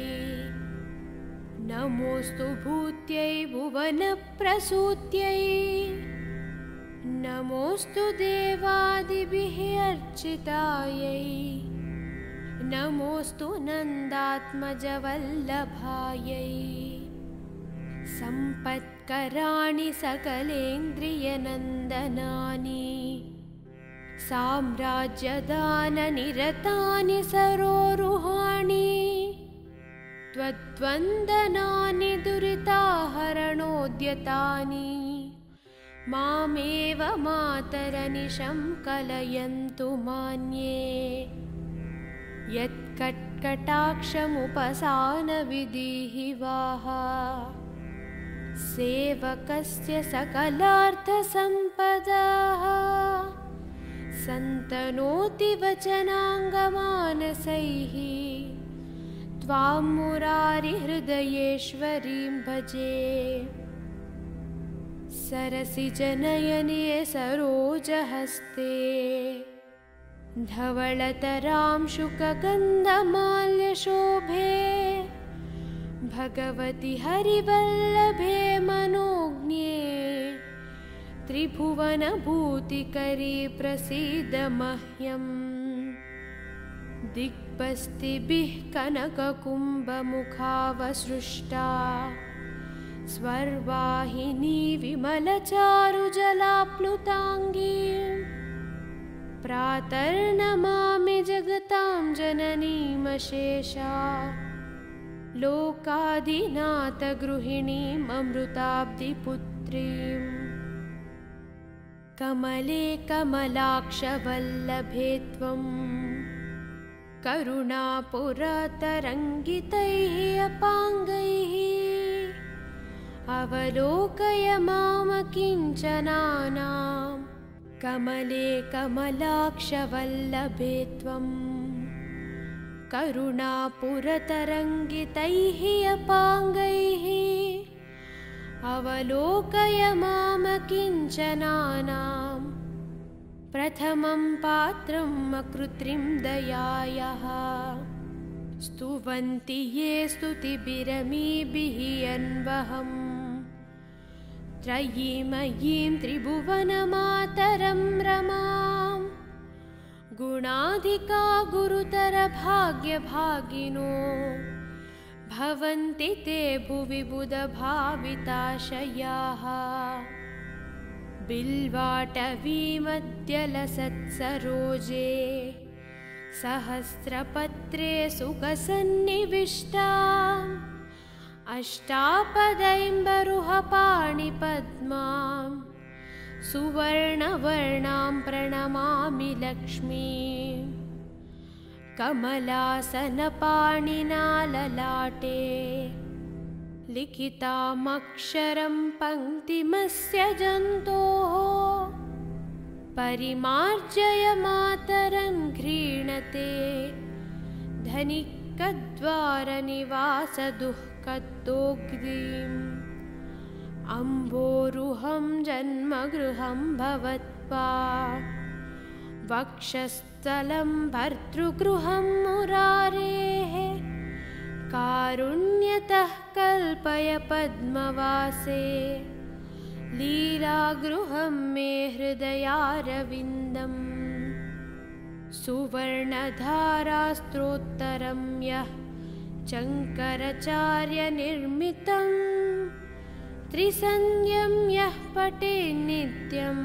नमोऽस्तु भूत्यै भुवनप्रसूत्यै नमोऽस्तु देवादिभिः अर्चितायै नमोऽस्तु नन्दात्मजवल्लभायै सम्पत्कराणि सकलेन्द्रियनन्दनानि साम्राज्यदाननिरतानि सरोरुहाणि त्वद्वन्दनानि दुरिताहरणोद्यतानि मामेव मातरनिशं कलयन्तु मान्ये यत्कट्कटाक्षमुपसानविधिः वाह सेवकस्य सकलार्थसम्पदाः सन्तनोति वचनाङ्गमानसैः त्वां मुरारिहृदयेश्वरीं भजे सरसिजनयने सरोजहस्ते धवलतरां शुकगन्धमाल्यशोभे भगवति हरिवल्लभे मनोज्ञे त्रिभुवनभूतिकरी प्रसीद मह्यम् दिग्बस्तिभिः कनककुम्भमुखावसृष्टा स्वर्वाहिनी विमलचारुजलाप्लुताङ्गीं प्रातर्नमामि जगतां जननीमशेषा लोकादिनाथगृहिणीममृताब्धिपुत्रीं कमले कमलाक्षवल्लभे त्वं करुणापुरतरङ्गितैः अपाङ्गैः अवलोकय मामकिञ्चनानां कमले कमलाक्षवल्लभे त्वं करुणापुरतरङ्गितैः अपाङ्गैः अवलोकय मामकिञ्चनानां प्रथमं पात्रं अकृत्रिं दयायाः स्तुवन्ति ये स्तुतिभिरमीभिः अन्वहम् त्रयीमयीं त्रिभुवनमातरं रमां गुणाधिका गुरुतरभाग्यभागिनो भवन्ति ते भुवि बुधभाविताशयाः बिल्वाटवीमध्यलसत्सरोजे सहस्रपत्रे सुखसन्निविष्टाम् अष्टापदैम्बरुहपाणिपद्मां सुवर्णवर्णां प्रणमामि लक्ष्मीं कमलासनपाणिना ललाटे लिखितामक्षरं पङ्क्तिमस्य जन्तोः परिमार्जय मातरं घ्रीणते धनिकद्वारनिवासदुःखदोग्धिम् अम्भोरुहं जन्मगृहं भवत्वा वक्षस्थलं भर्तृगृहं मुरारेः कारुण्यतः कल्पय पद्मवासे लीलागृहं मे हृदयारविन्दम् सुवर्णधारास्त्रोत्तरं यः शङ्कराचार्यनिर्मितं त्रिसन्ध्यं यः पठेन्नित्यं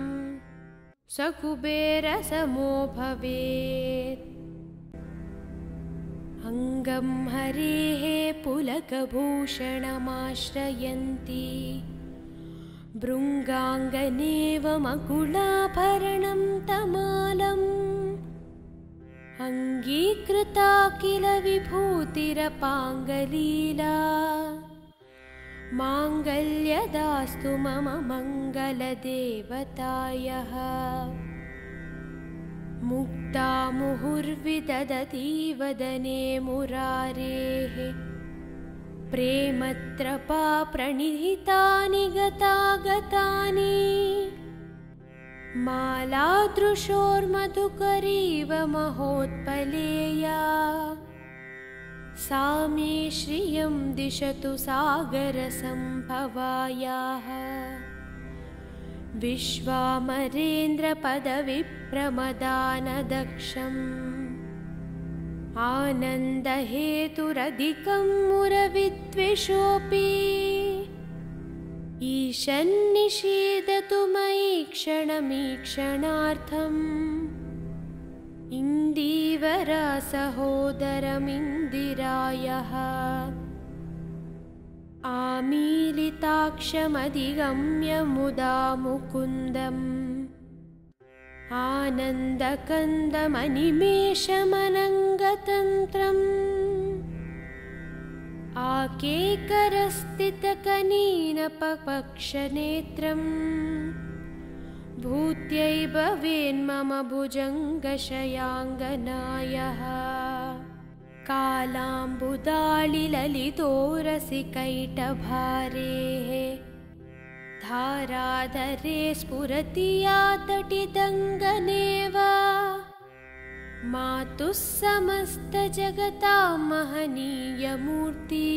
स कुबेरसमो भवेत्। अङ्गं हरेः पुलकभूषणमाश्रयन्ती भृङ्गाङ्गनेव मकुलाभरणं तमालम् अङ्गीकृता किल विभूतिरपाङ्गलीला माङ्गल्यदास्तु मम मङ्गलदेवतायः। मुक्ता मुहुर्विदधती वदने मुरारेः प्रेमत्रपा प्रणिहितानि गतागतानि मालादृशोर्मधुकरीव महोत्पलेया सा मे श्रियं दिशतु सागरसम्भवायाः। विश्वामरेन्द्रपदविप्रमदानदक्षम् आनन्दहेतुरधिकं मुरविद्विषोऽपि ईशन्निषीदतु मयि क्षणमीक्षणार्थम् इन्दीवरसहोदरमिन्दिरायः। आमीलिताक्षमधिगम्य मुदा मुकुन्दम् आनन्दकन्दमनिमेषमनङ्गतन्त्रम् आकेकरस्थितकनीनपक्षनेत्रम् भूत्यै भवेन्मम भुजङ्गशयाङ्गनायः। कालाम्बुदाळिललितोरसिकैटभारेः धाराधरे स्फुरति या तटिदङ्गनेव मातुः समस्तजगतां महनीयमूर्ति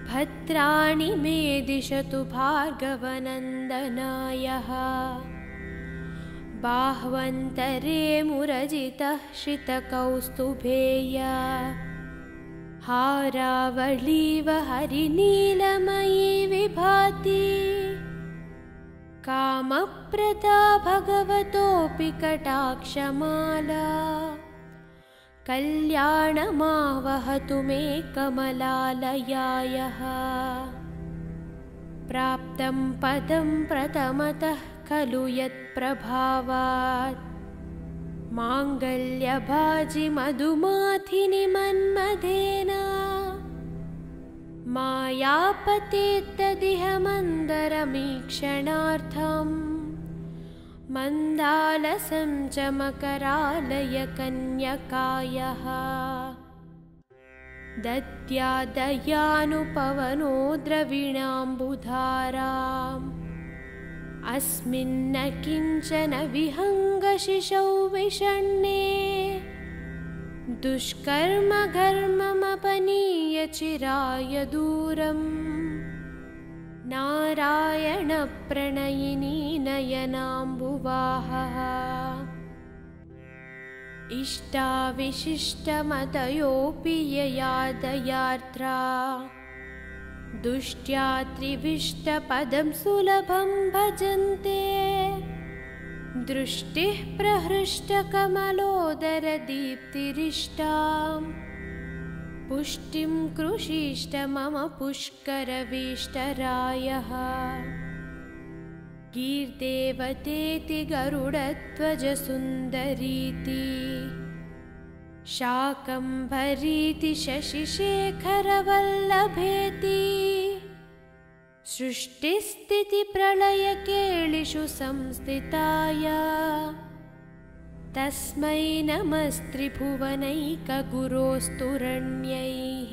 भद्राणि मे दिशतु भार्गवनन्दनायः। बाह्वन्तरे मुरजितः श्रितकौस्तुभेया हारावळीव हरिनीलमयी विभाति कामप्रदा भगवतोऽपि कटाक्षमाला कल्याणमावहतु मे कमलालयायः। प्राप्तं पदं प्रथमतः खलु यत्प्रभावात् माङ्गल्यभाजि मधुमाथिनि मन्मथेन मायापतेत्तदिह मन्दरमीक्षणार्थम् मन्दालसं च मकरालय कन्यकायः। दद्यादयानुपवनो द्रविणाम्बुधाराम् अस्मिन्न किञ्चन विहङ्गशिशौ विषण्णे दुष्कर्मघर्ममपनीय चिराय दूरम् नारायणप्रणयिनी नयनाम्बुवाहः। इष्टाविशिष्टमतयोऽपि यया दयार्द्रा दुष्ट्या त्रिविष्टपदं सुलभं भजन्ते दृष्टिः प्रहृष्टकमलोदरदीप्तिरिष्टाम् पुष्टिं कृषीष्ट मम पुष्करवीष्टरायः। गीर्देवतेति गरुडध्वजसुन्दरीति शाकम्भरीति शशिशेखरवल्लभेति सृष्टिस्थितिप्रलयकेलिषु संस्थिताय तस्मै नमस्त्रिभुवनैकगुरोस्तुरण्यैः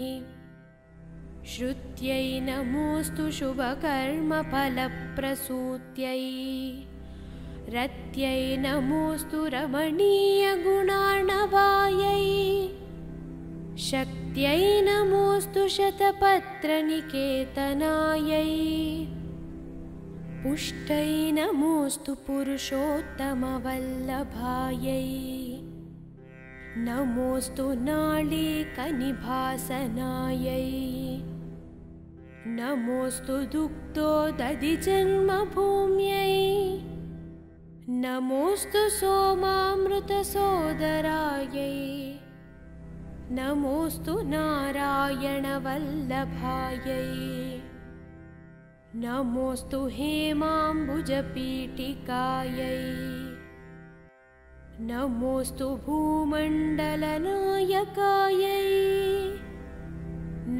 श्रुत्यै नमोऽस्तु शुभकर्मफलप्रसूत्यै रत्यै नमोऽस्तु रमणीयगुणार्णवायै शक्त्यै नमोऽस्तु शतपत्रनिकेतनायै पुष्टै नमोऽस्तु पुरुषोत्तमवल्लभायै नमोऽस्तु नाळीकनिभासनायै नमोऽस्तु दुग्धोदधिजन्मभूम्यै नमोऽस्तु सोमामृतसोदरायै नमोऽस्तु नारायणवल्लभायै नमोऽस्तु हेमाम्बुजपीठिकायै नमोऽस्तु भूमण्डलनायकायै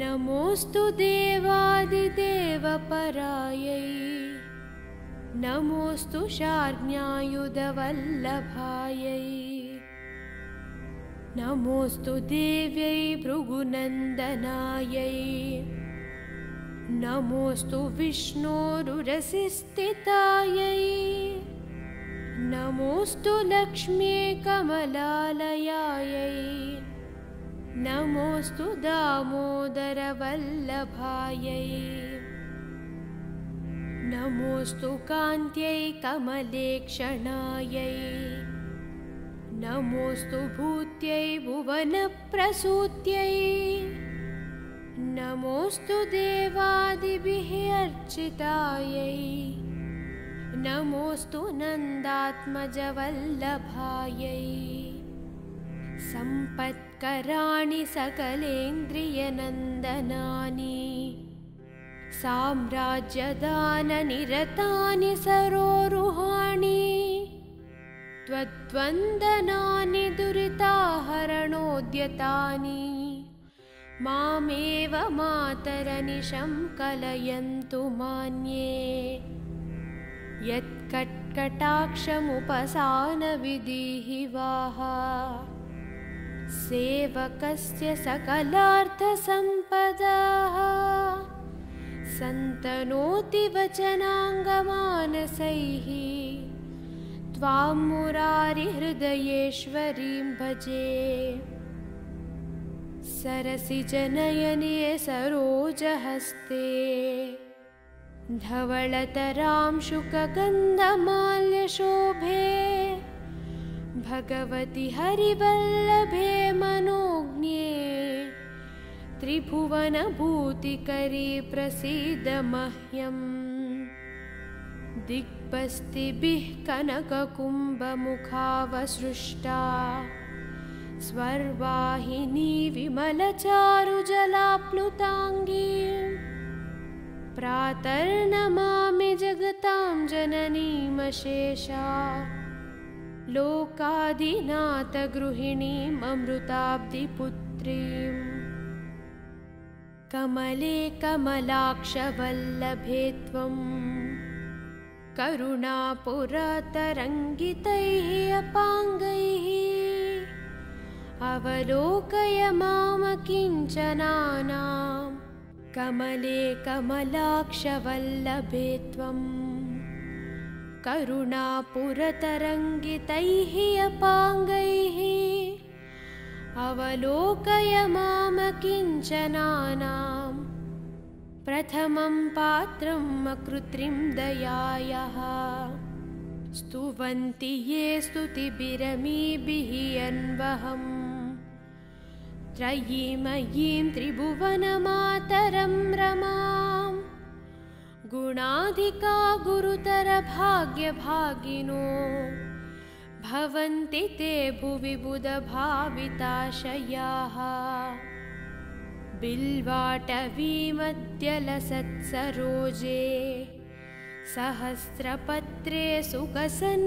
नमोऽस्तु देवादिदेवपरायै नमोऽस्तु शार्ङ्ग्यायुधवल्लभायै नमोऽस्तु देव्यै भृगुनन्दनायै नमोऽस्तु विष्णोरुरसिस्थितायै नमोऽस्तु लक्ष्म्यै कमलालयायै नमोऽस्तु दामोदरवल्लभायै नमोऽस्तु कान्त्यै कमलेक्षणायै नमोऽस्तु भूत्यै भुवनप्रसूत्यै नमोऽस्तु देवादिभिः अर्चितायै नमोऽस्तु नन्दात्मजवल्लभायै सम्पत्कराणि सकलेन्द्रियनन्दनानि साम्राज्यदाननिरतानि सरोरुहाणि त्वद्वन्दनानि दुरिताहरणोद्यतानि मामेव मातरनिशं कलयन्तु मान्ये यत्कट्कटाक्षमुपसानविधिः वाह सेवकस्य सकलार्थसम्पदाः सन्तनोति वचनाङ्गमानसैः त्वां मुरारिहृदयेश्वरीं भजे सरसिजनयने सरोजहस्ते धवलतरां शुकगन्धमाल्यशोभे भगवति हरिवल्लभे मनोज्ञे त्रिभुवनभूतिकरी प्रसीद मह्यम् दिग्बस्तिभिः कनककुम्भमुखावसृष्टा स्वर्वाहिनी विमलचारुजलाप्लुताङ्गीं प्रातर्नमामि जगतां जननीमशेषा लोकाधिनाथगृहिणीममृताब्धिपुत्रीं कमले कमलाक्षवल्लभे त्वं करुणापुरतरङ्गितैः अपाङ्गैः अवलोकय मामकिञ्चनानां कमले कमलाक्षवल्लभे त्वं करुणापुरतरङ्गितैः अपाङ्गैः अवलोकय मामकिञ्चनानां प्रथमं पात्रं अकृत्रिं दयायाः स्तुवन्ति ये स्तुतिभिरमीभिः अन्वहम् त्रयीमयीं त्रिभुवनमातरं रमां गुणाधिका गुरुतरभाग्यभागिनो भवन्ति ते भुवि बुधभाविताशयाः बिल्वाटवीमध्यलसत्सरोजे सहस्रपत्रे सुखसन्निविष्टाम्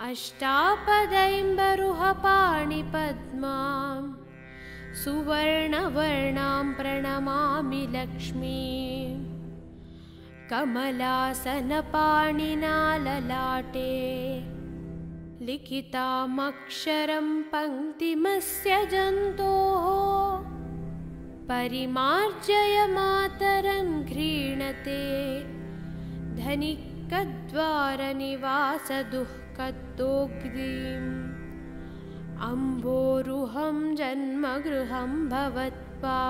अष्टापदैम्बरुहपाणिपद्मां सुवर्णवर्णां प्रणमामि लक्ष्मीं कमलासनपाणिना ललाटे लिखितामक्षरं पङ्क्तिमस्य जन्तोः परिमार्जय मातरं घ्रीणते धनिकद्वारनिवासदुःखदोग्रीम् अम्भोरुहं जन्मगृहं भवत्वा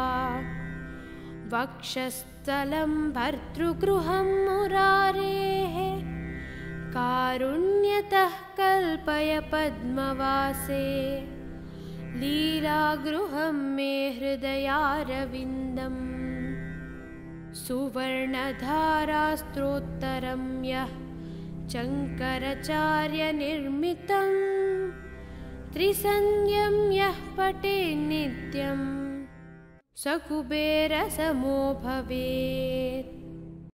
वक्षस्थलं भर्तृगृहं मुरारेः कारुण्यतः कल्पय पद्मवासे लीलागृहं मे हृदयारविन्दम् सुवर्णधारास्त्रोत्तरं यः शङ्कराचार्यनिर्मितं त्रिसन्ध्यं यः पठेन्नित्यं स कुबेरसमो भवेत्।